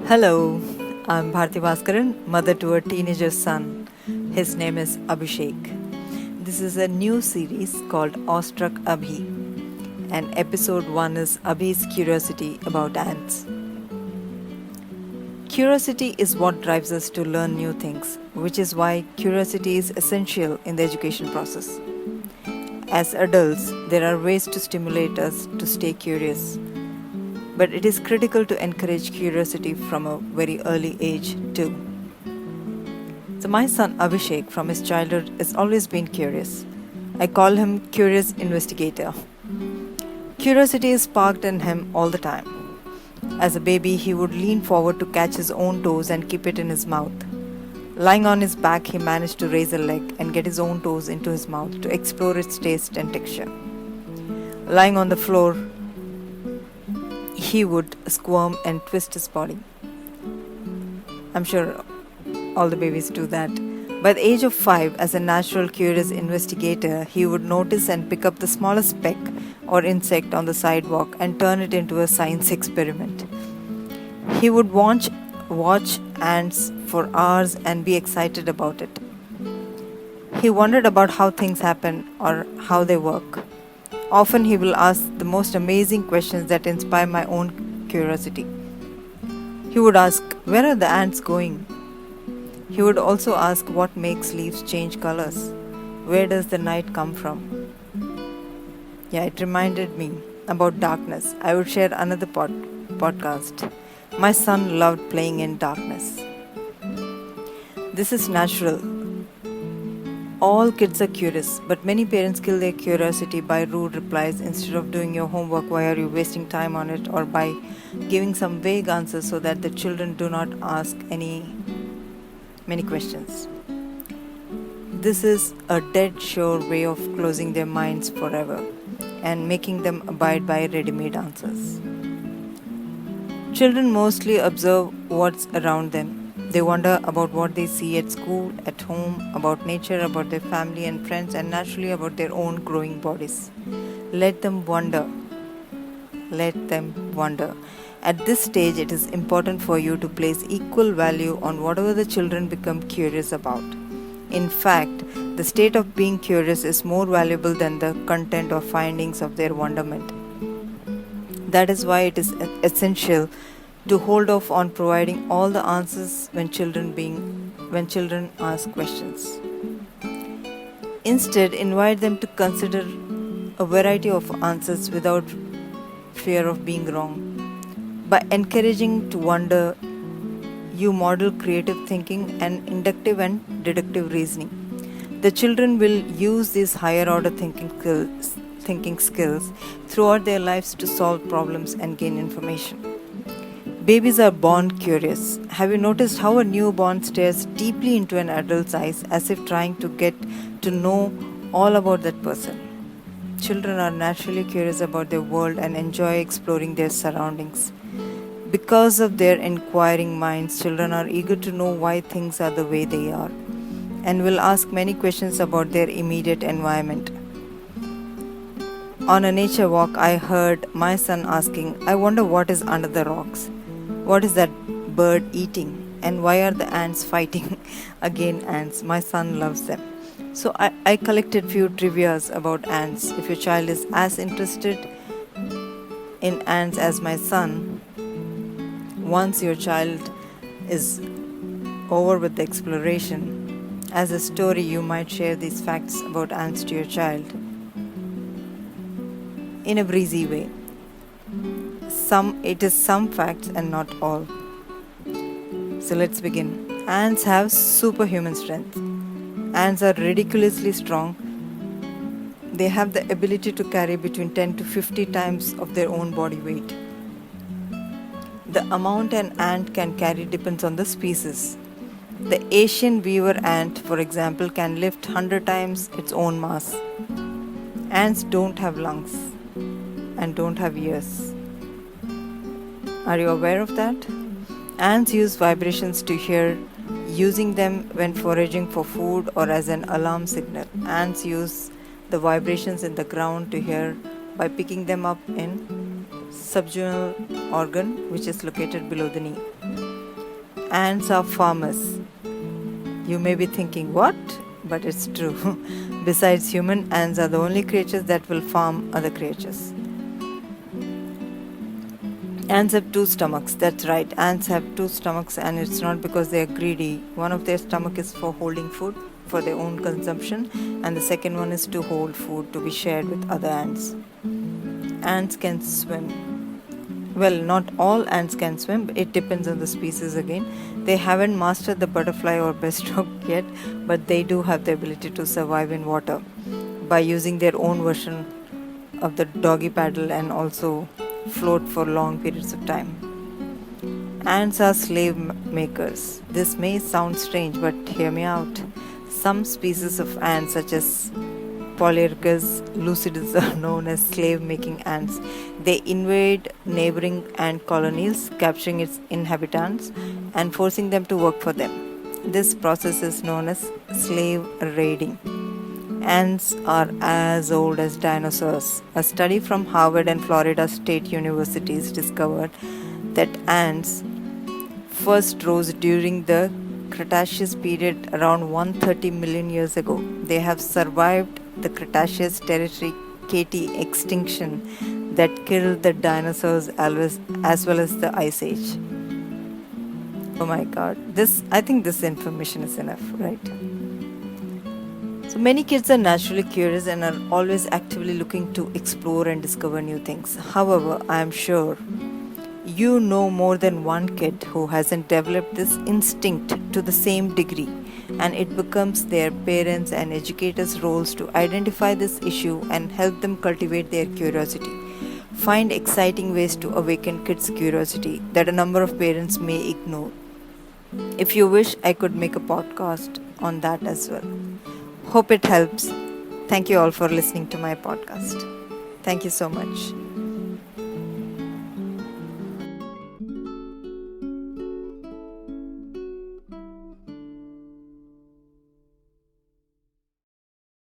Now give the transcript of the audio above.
Hello, I'm Bharti Bhaskaran, mother to a teenager son. His name is Abhishek. This is a new series called Awestruck Abhi, and episode 1 is Abhi's curiosity about ants. Curiosity is what drives us to learn new things, which is why curiosity is essential in the education process. As adults, there are ways to stimulate us to stay curious, but it is critical to encourage curiosity from a very early age too. So my son Abhishek from his childhood has always been curious. I call him curious investigator. Curiosity is sparked in him all the time. As a baby, he would lean forward to catch his own toes and keep it in his mouth. Lying on his back, he managed to raise a leg and get his own toes into his mouth to explore its taste and texture. Lying on the floor, he would squirm and twist his body. I'm sure all the babies do that. By the age of 5, as a natural curious investigator, he would notice and pick up the smallest speck or insect on the sidewalk and turn it into a science experiment. He would watch ants for hours and be excited about it. He wondered about how things happen or how they work. Often he will ask the most amazing questions that inspire my own curiosity. He would ask, "Where are the ants going?" He would also ask what makes leaves change colors. Where does the night come from? Yeah, it reminded me about darkness. I would share another podcast. My son loved playing in darkness. This is natural. All kids are curious, but many parents kill their curiosity by rude replies instead of doing your homework. Why are you wasting time on it? Or by giving some vague answers so that the children do not ask many questions. This is a dead sure way of closing their minds forever and making them abide by ready-made answers. Children mostly observe what's around them. They wonder about what they see at school, at home, about nature, about their family and friends, and naturally about their own growing bodies. Let them wonder. Let them wonder. At this stage, it is important for you to place equal value on whatever the children become curious about. In fact, the state of being curious is more valuable than the content or findings of their wonderment. That is why it is essential to hold off on providing all the answers when children ask questions. Instead, invite them to consider a variety of answers without fear of being wrong. By encouraging to wonder, you model creative thinking and inductive and deductive reasoning. The children will use these higher order thinking skills throughout their lives to solve problems and gain information. Babies are born curious. Have you noticed how a newborn stares deeply into an adult's eyes as if trying to get to know all about that person? Children are naturally curious about their world and enjoy exploring their surroundings. Because of their inquiring minds, children are eager to know why things are the way they are and will ask many questions about their immediate environment. On a nature walk, I heard my son asking, "I wonder what is under the rocks. What is that bird eating? And why are the ants fighting?" Again, ants. My son loves them. So I collected few trivias about ants. If your child is as interested in ants as my son, once your child is over with the exploration, as a story you might share these facts about ants to your child in a breezy way. It is some facts and not all. So let's begin. Ants have superhuman strength. Ants are ridiculously strong. They have the ability to carry between 10 to 50 times of their own body weight. The amount an ant can carry depends on the species. The Asian weaver ant, for example, can lift 100 times its own mass. Ants don't have lungs and don't have ears. Are you aware of that? Ants use vibrations to hear, using them when foraging for food or as an alarm signal. Ants use the vibrations in the ground to hear by picking them up in subgenual organ which is located below the knee. ants are farmers. You may be thinking, what? But it's true. Besides human, ants are the only creatures that will farm other creatures. Ants have two stomachs. That's right. Ants have two stomachs, and it's not because they are greedy. One of their stomach is for holding food for their own consumption, and the second one is to hold food to be shared with other ants. Ants can swim. Well, not all ants can swim. It depends on the species again. They haven't mastered the butterfly or breaststroke yet, but they do have the ability to survive in water by using their own version of the doggy paddle and also float for long periods of time. Ants are slave makers. This may sound strange, but hear me out. Some species of ants, such as Polyergus lucidus, are known as slave-making ants. They invade neighboring ant colonies, capturing its inhabitants and forcing them to work for them. This process is known as slave raiding. Ants are as old as dinosaurs. A study from Harvard and Florida State Universities discovered that ants first rose during the Cretaceous period around 130 million years ago. They have survived the Cretaceous Terrificati extinction that killed the dinosaurs as well as the Ice Age. Oh my god, I think this information is enough, right? So many kids are naturally curious and are always actively looking to explore and discover new things. However, I am sure you know more than one kid who hasn't developed this instinct to the same degree, and it becomes their parents' and educators' roles to identify this issue and help them cultivate their curiosity. Find exciting ways to awaken kids' curiosity that a number of parents may ignore. If you wish, I could make a podcast on that as well. Hope it helps. Thank you all for listening to my podcast. Thank you so much.